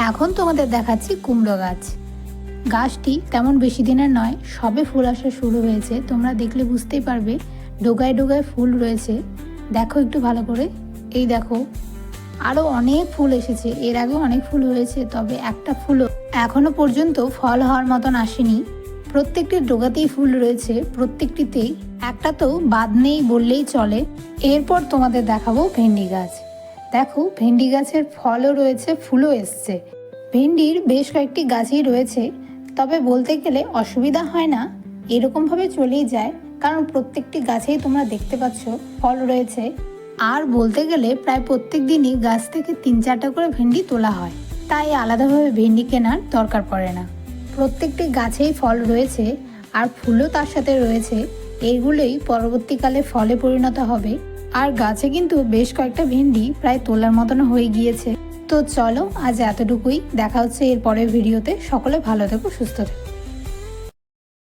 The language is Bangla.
এখন তোমাদের দেখাচ্ছি কুমড়ো গাছ। গাছটি তেমন বেশি দিনের নয়, সবে ফুল আসা শুরু হয়েছে। তোমরা দেখলে বুঝতেই পারবে ডোগায় ডোগায় ফুল রয়েছে। দেখো একটু ভালো করে, এই দেখো আরও অনেক ফুল এসেছে। এর আগেও অনেক ফুল হয়েছে, তবে একটা ফুলও এখনো পর্যন্ত ফল হওয়ার মতন আসেনি। প্রত্যেকটি ডোগাতেই ফুল রয়েছে, প্রত্যেকটিতেই একটা তো বাদ নেই বললেই চলে। এরপর তোমাদের দেখাবো ভেন্ডি গাছ। দেখো ভেন্ডি গাছের ফলও রয়েছে, ফুলও এসছে। ভেন্ডির বেশ কয়েকটি গাছই রয়েছে, তবে বলতে গেলে অসুবিধা হয় না, এরকমভাবে চলেই যায়, কারণ প্রত্যেকটি গাছেই তোমরা দেখতে পাচ্ছ ফল রয়েছে। আর বলতে গেলে প্রায় প্রত্যেক দিনই গাছ থেকে 3-4টা করে ভেন্ডি তোলা হয়, তাই আলাদাভাবে ভেন্ডি কেনার দরকার পড়ে না। প্রত্যেকটি গাছেই ফল রয়েছে আর ফুলও তার সাথে রয়েছে। এইগুলোই পরবর্তীকালে ফলে পরিণত হবে। আর গাছে কিন্তু বেশ কয়েকটা ভেন্ডি প্রায় তোলার মতন হয়ে গিয়েছে। তো চলো আজ এতটুকুই, দেখা হচ্ছে এর পরের ভিডিওতে। সকলে ভালো থেকো, সুস্থ থেকো।